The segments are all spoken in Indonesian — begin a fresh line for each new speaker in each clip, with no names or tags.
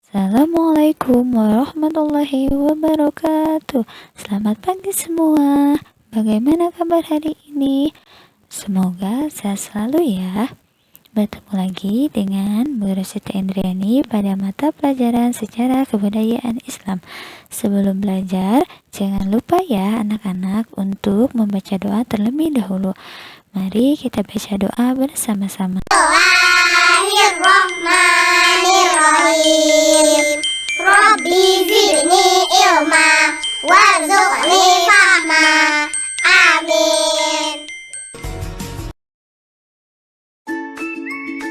Assalamualaikum warahmatullahi wabarakatuh. Selamat pagi semua. Bagaimana kabar hari ini? Semoga sehat selalu ya. Bertemu lagi dengan Bu Rosyita Indriani pada mata pelajaran Sejarah Kebudayaan Islam. Sebelum belajar, jangan lupa ya anak-anak untuk membaca doa terlebih dahulu. Mari kita baca doa bersama-sama.
Bismillahirrahmanirrahim. Rabbi zidni ilma warzuqni fahma. Amin.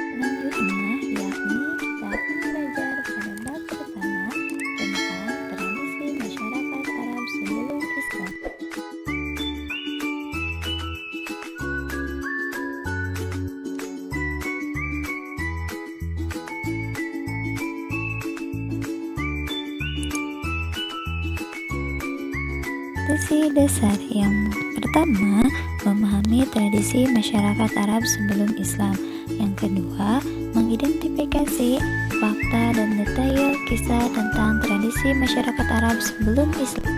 Selanjutnya, yakni kita akan belajar pada bab pertama tentang tradisi masyarakat Arab sebelum Islam. Tradisi dasar yang pertama, memahami tradisi masyarakat Arab sebelum Islam. Yang kedua, mengidentifikasi fakta dan detail kisah tentang tradisi masyarakat Arab sebelum Islam.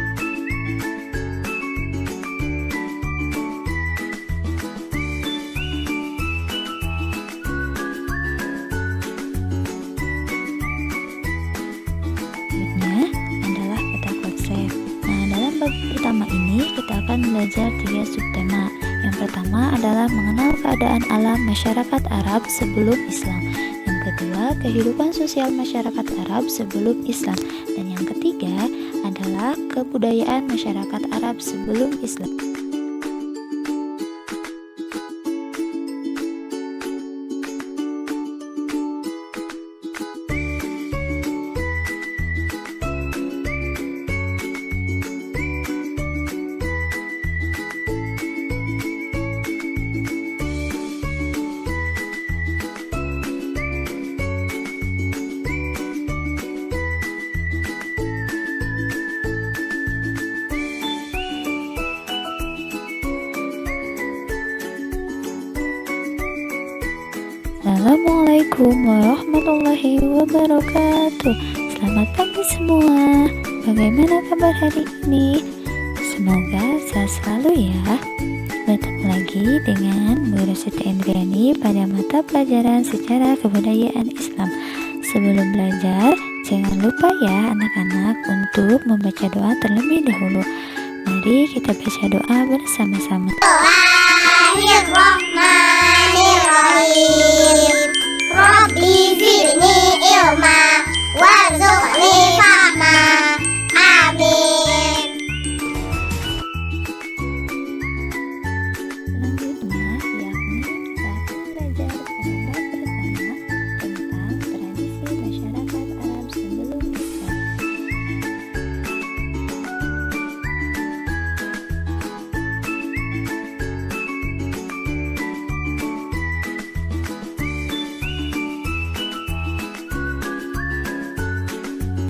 Selanjutnya adalah peta konsep. Nah, dalam bab pertama ini kita akan belajar 3 subtema. Yang pertama adalah mengenal keadaan alam masyarakat Arab sebelum Islam. Yang kedua, kehidupan sosial masyarakat Arab sebelum Islam. Dan yang ketiga adalah kebudayaan masyarakat Arab sebelum Islam. Assalamualaikum warahmatullahi wabarakatuh. Selamat pagi semua. Bagaimana kabar hari ini? Semoga sehat selalu ya. Bertemu lagi dengan Bu Rosyita Indriani pada mata pelajaran Sejarah Kebudayaan Islam. Sebelum belajar, jangan lupa ya anak-anak untuk membaca doa terlebih dahulu. Mari kita baca doa bersama-sama.
Bismillahirrahmanirrahim. Rabbi zidni ilma warzuqni fahma. Amin.
Selanjutnya, yakni kita akan belajar pada bab pertama tentang tradisi masyarakat Arab sebelum Islam.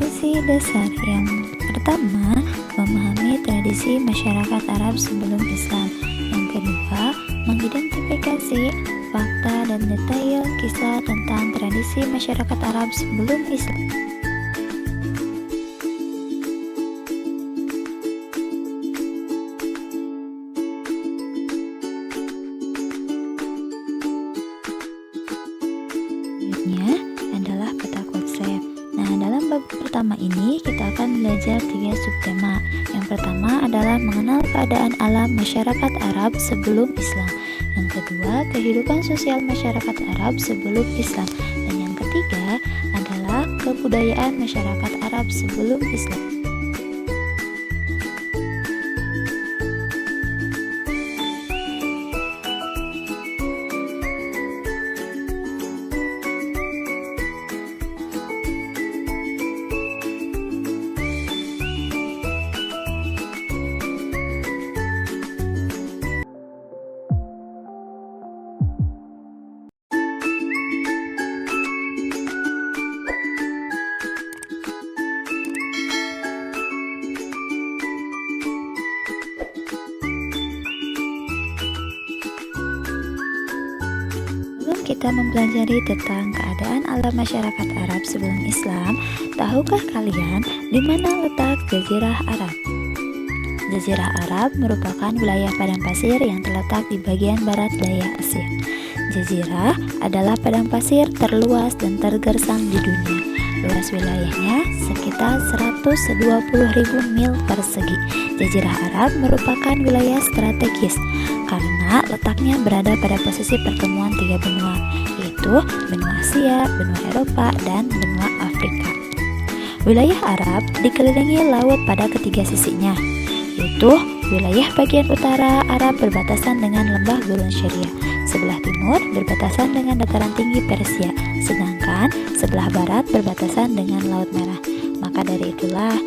Tradisi dasar yang pertama, memahami tradisi masyarakat Arab sebelum Islam. Yang kedua, mengidentifikasi fakta dan detail kisah tentang tradisi masyarakat Arab sebelum Islam. Selanjutnya adalah peta konsep. Nah, dalam bab pertama ini kita akan belajar 3 subtema. Yang pertama adalah mengenal keadaan alam masyarakat Arab sebelum Islam. Yang kedua, kehidupan sosial masyarakat Arab sebelum Islam. Dan yang ketiga adalah kebudayaan masyarakat Arab sebelum Islam. kita mempelajari tentang keadaan alam masyarakat Arab sebelum Islam, tahukah kalian di mana letak Jazirah Arab? Jazirah Arab merupakan wilayah padang pasir yang terletak di bagian barat daya Asia. Jazirah adalah padang pasir terluas dan tergersang di dunia. Luas wilayahnya sekitar 120.000 mil persegi. Jazirah Arab merupakan wilayah strategis karena letaknya berada pada posisi pertemuan tiga benua, yaitu benua Asia, benua Eropa, dan benua Afrika. Wilayah Arab dikelilingi laut pada ketiga sisinya, yaitu wilayah bagian utara Arab berbatasan dengan lembah Gurun Syria, sebelah timur berbatasan dengan dataran tinggi Persia, sedangkan sebelah barat berbatasan dengan Laut Merah. Maka dari itulah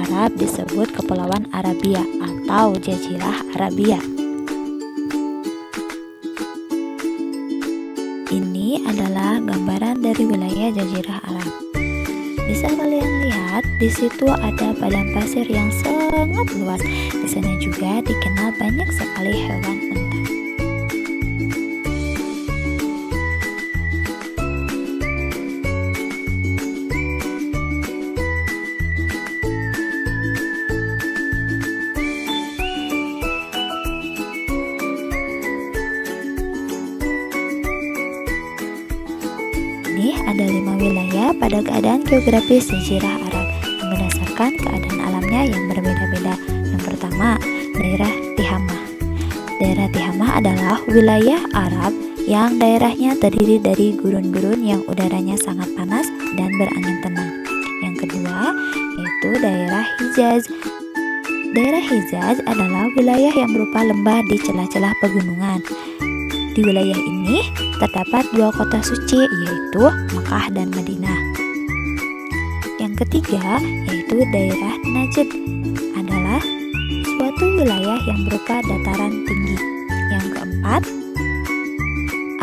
Arab disebut Kepulauan Arabia atau Jazirah Arabia. Ini adalah gambaran dari wilayah Jazirah Arab. Bisa kalian lihat, di situ ada padang pasir yang sangat luas. Di sana juga dikenal banyak sekali hewan unta. Ini ada 5 wilayah pada keadaan geografis Jazirah Arab yang berdasarkan keadaan alamnya yang berbeda-beda. Yang pertama, daerah Tihamah. Daerah Tihamah adalah wilayah Arab yang daerahnya terdiri dari gurun-gurun yang udaranya sangat panas dan berangin tenang. Yang kedua, yaitu daerah Hijaz. Daerah Hijaz adalah wilayah yang berupa lembah di celah-celah pegunungan. Di wilayah ini terdapat 2 kota suci, yaitu Mekah dan Madinah. Yang ketiga, yaitu daerah Najd, adalah suatu wilayah yang berupa dataran tinggi. Yang keempat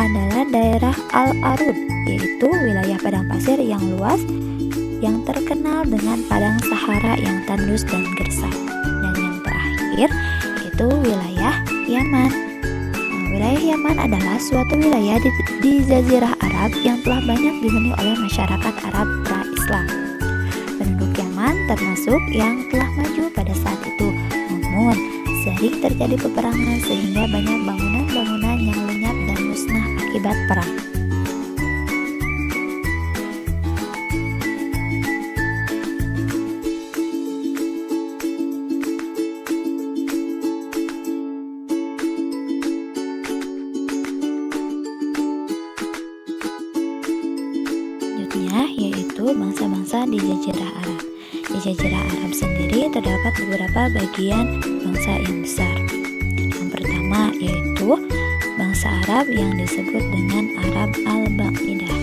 adalah daerah Al-Arud, yaitu wilayah padang pasir yang luas yang terkenal dengan padang Sahara yang tandus dan gersang. Dan yang terakhir, yaitu wilayah Yaman. Wilayah Yaman adalah suatu wilayah di Jazirah Arab yang telah banyak dihuni oleh masyarakat Arab pra-Islam. Penduduk Yaman termasuk yang telah maju pada saat itu, namun sering terjadi peperangan sehingga banyak bangunan-bangunan yang lenyap dan musnah akibat perang. Yaitu bangsa-bangsa di Jazirah Arab. Di Jazirah Arab sendiri terdapat beberapa bagian bangsa yang besar. Yang pertama yaitu bangsa Arab yang disebut dengan Arab Al-Ba'idah.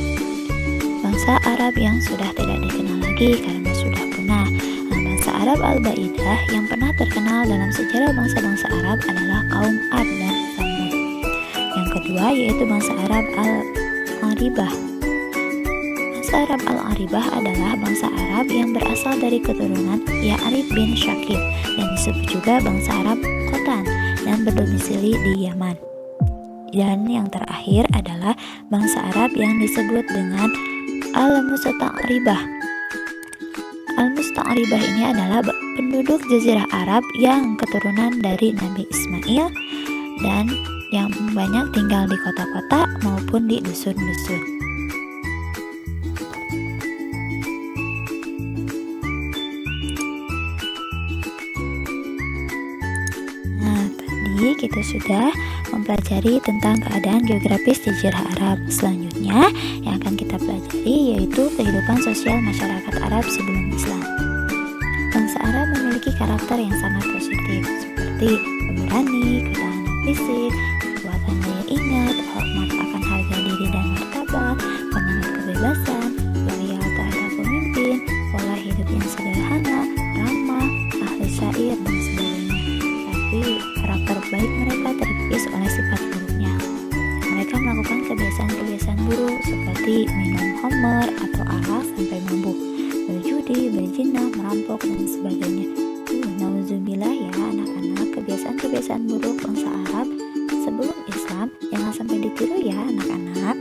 Bangsa Arab yang sudah tidak dikenal lagi karena sudah punah. Bangsa Arab Al-Ba'idah yang pernah terkenal dalam sejarah bangsa-bangsa Arab adalah kaum Ad dan Thamud. Yang kedua yaitu bangsa Arab Al-Aribah. Bangsa Arab Al-Aribah adalah bangsa Arab yang berasal dari keturunan Ya'rib bin Syakib dan disebut juga bangsa Arab Khotan dan berdomisili di Yaman. Dan yang terakhir adalah bangsa Arab yang disebut dengan Al-Musta'ribah. Al-Musta'ribah ini adalah penduduk Jazirah Arab yang keturunan dari Nabi Ismail dan yang banyak tinggal di kota-kota maupun di dusun-dusun. Kita sudah mempelajari tentang keadaan geografis Jazirah Arab. Selanjutnya yang akan kita pelajari yaitu kehidupan sosial masyarakat Arab sebelum Islam. Bangsa Arab memiliki karakter yang sangat positif seperti pemberani, ketahanan fisik, kekuatan daya ingat, hormat akan harga diri dan martabat, penganut kebebasan, loyal terhadap pemimpin, pola hidup yang sederhana, ramah, ahli syair dan sebagainya. Tapi karakter baik mereka terkikis oleh sifat buruknya. Mereka melakukan kebiasaan-kebiasaan buruk seperti minum khamr atau arak sampai mabuk, berjudi, berzina, merampok dan sebagainya. Nauzubillah ya anak-anak, kebiasaan-kebiasaan buruk bangsa Arab sebelum Islam jangan sampai ditiru ya anak-anak.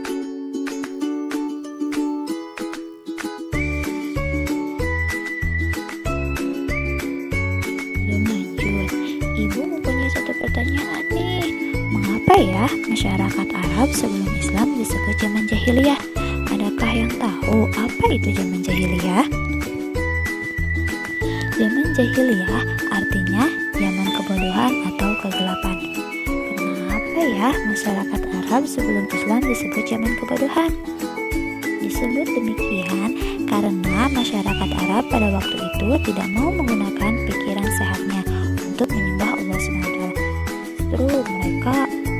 ya masyarakat Arab sebelum Islam disebut zaman jahiliyah? Adakah yang tahu apa itu zaman jahiliyah? Zaman jahiliyah artinya zaman kebodohan atau kegelapan. Kenapa ya masyarakat Arab sebelum Islam disebut zaman kebodohan? Disebut demikian karena masyarakat Arab pada waktu itu tidak mau menggunakan pikiran sehatnya untuk menyembah Allah SWT. Justru mereka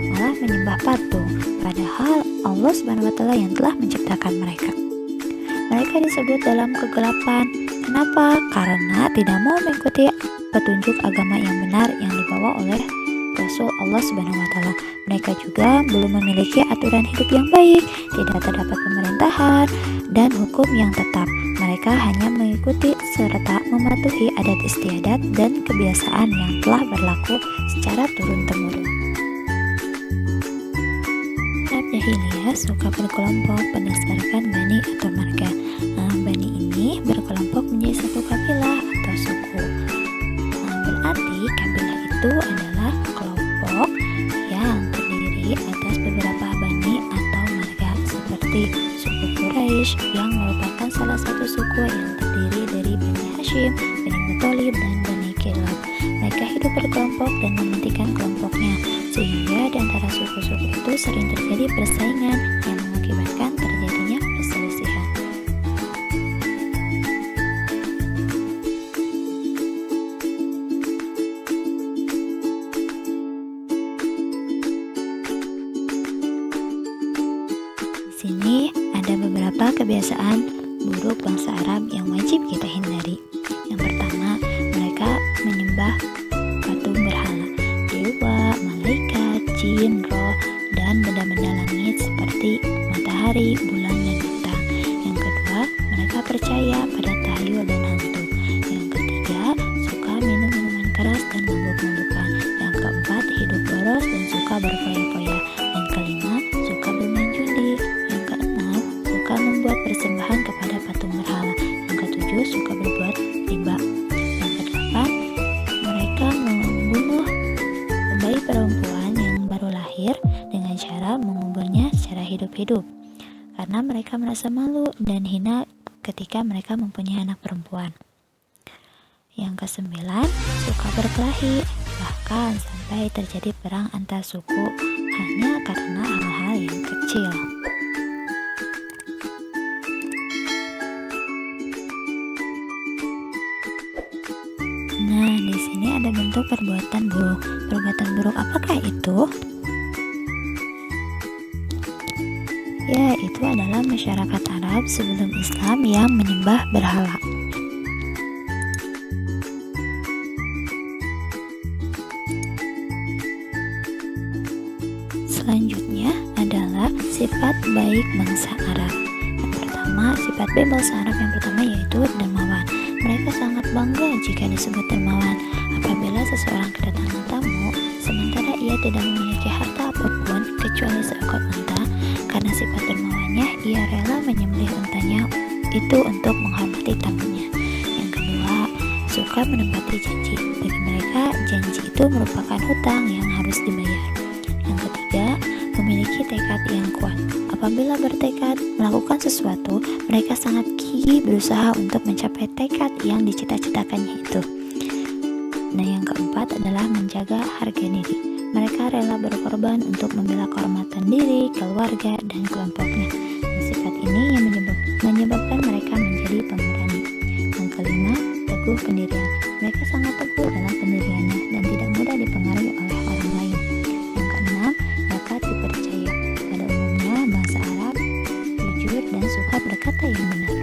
malah menyembah patung, padahal Allah SWT yang telah menciptakan mereka. Mereka disebut dalam kegelapan. Kenapa? Karena tidak mau mengikuti petunjuk agama yang benar yang dibawa oleh Rasul Allah SWT. Mereka juga belum memiliki aturan hidup yang baik, tidak terdapat pemerintahan dan hukum yang tetap. Mereka hanya mengikuti serta mematuhi adat istiadat dan kebiasaan yang telah berlaku secara turun-temurun. Arab jahiliyah suka berkelompok berdasarkan bani atau marga. Bani ini berkelompok menjadi satu kabilah atau suku. Berarti kabilah itu adalah kelompok yang terdiri atas beberapa bani atau marga seperti suku Quraisy yang merupakan salah satu suku yang terdiri dari Bani Hashim, Bani Muthalib, dan Bani Kilab. Mereka hidup berkelompok dan mementingkan kelompoknya, sehingga di antara suku-suku itu sering terjadi persaingan yang mengakibatkan terjadinya perselisihan. Di sini ada beberapa kebiasaan buruk bangsa Arab yang wajib kita hindari. Yang pertama, mereka menyembah patung berhala, dewa, malaikat, jin, roh, dan benda-benda langit seperti matahari, bulan, dan bintang. Yang kedua, mereka percaya pada tahyul dan hantu. Yang ketiga, suka minum minuman keras dan mabuk-mabukan. Yang keempat, hidup boros dan suka berfoya-foya. Yang kelima, suka bermain judi. Yang keenam, suka membuat persembahan kepada patung berhala. Yang ketujuh, suka berbuat riba. Yang kedelapan, mereka membunuh bayi perempuan yang baru lahir dengan cara menguburnya secara hidup-hidup karena mereka merasa malu dan hina ketika mereka mempunyai anak perempuan. Yang kesembilan, suka berkelahi, bahkan sampai terjadi perang antar suku hanya karena hal-hal yang kecil. Nah, di sini ada bentuk perbuatan buruk. Perbuatan buruk apakah itu? Ya, itu adalah masyarakat Arab sebelum Islam yang menyembah berhala. Selanjutnya adalah sifat baik bangsa Arab. Yang pertama, sifat baik bangsa Arab yang pertama yaitu dermawan. Mereka sangat bangga jika disebut dermawan. Apabila seseorang kedatangan tamu, sementara ia tidak memiliki harta apapun kecuali seekor unta, karena sifat dermawannya, ia rela menyembelih untanya itu untuk menghormati tamunya. Yang kedua, suka menepati janji. Bagi mereka, janji itu merupakan hutang yang harus dibayar. Yang ketiga, memiliki tekad yang kuat. Apabila bertekad melakukan sesuatu, mereka sangat gigih berusaha untuk mencapai tekad yang dicita-citakannya itu. Nah, yang keempat adalah menjaga harga diri. Mereka rela berkorban untuk membela kehormatan diri, keluarga, dan kelompoknya. Dan sifat ini yang menyebabkan mereka menjadi pemberani. Yang kelima, teguh pendirian. Mereka sangat teguh dalam pendiriannya dan tidak mudah dipengaruhi oleh orang lain. Yang keenam, dapat dipercaya. Pada umumnya, bangsa Arab jujur dan suka berkata yang benar.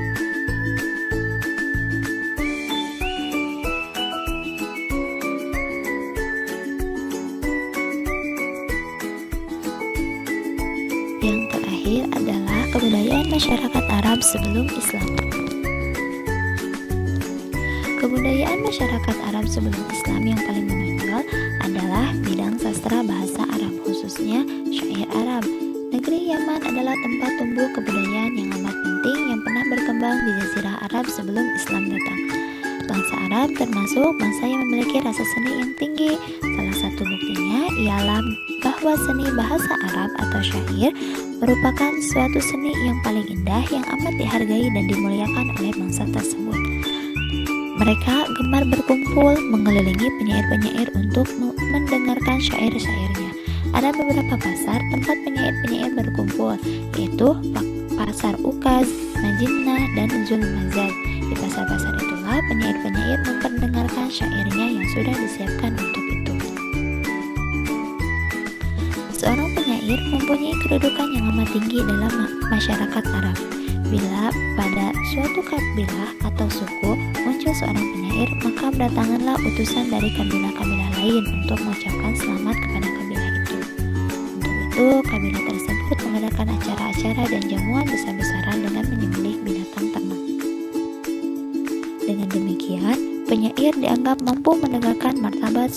Yang terakhir adalah kebudayaan masyarakat Arab sebelum Islam. Kebudayaan masyarakat Arab sebelum Islam yang paling menonjol adalah bidang sastra bahasa Arab, khususnya syair Arab. Negeri Yaman adalah tempat tumbuh kebudayaan yang amat penting yang pernah berkembang di Jazirah Arab sebelum Islam datang. Bangsa Arab termasuk bangsa yang memiliki rasa seni yang tinggi. Salah satu buktinya ialah bahwa seni bahasa Arab atau syair merupakan suatu seni yang paling indah yang amat dihargai dan dimuliakan oleh bangsa tersebut. Mereka gemar berkumpul mengelilingi penyair-penyair untuk mendengarkan syair-syairnya. Ada beberapa pasar tempat penyair-penyair berkumpul, yaitu Pasar Ukaz, Majinah, dan Zulmazad. Di pasar-pasar itulah penyair-penyair memperdengarkan syairnya yang sudah disiapkan untuk itu. Seorang penyair mempunyai kedudukan yang amat tinggi dalam masyarakat Arab. Bila pada suatu kabilah atau suku muncul seorang penyair, maka berdatanganlah utusan dari kabilah-kabilah lain untuk mengucapkan selamat kepada kabilah itu. Untuk itu, kabilah tersebut mengadakan acara-acara dan jamuan besar-besaran dengan menyembelih binatang ternak. Dengan demikian, penyair dianggap mampu mendengarkan martabat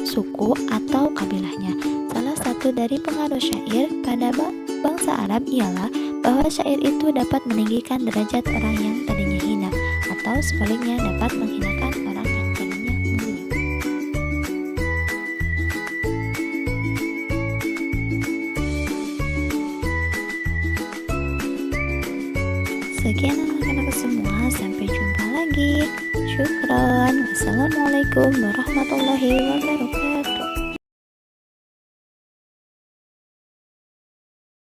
suku atau kabilahnya. Salah satu dari pengaruh syair pada bangsa Arab ialah bahwa syair itu dapat meninggikan derajat orang yang tadinya hina, atau sebaliknya dapat menghinakan orang yang tadinya mulia. Sekian anak-anak semua, sampai jumpa lagi. Syukron. Wassalamualaikum warahmatullahi wabarakatuh.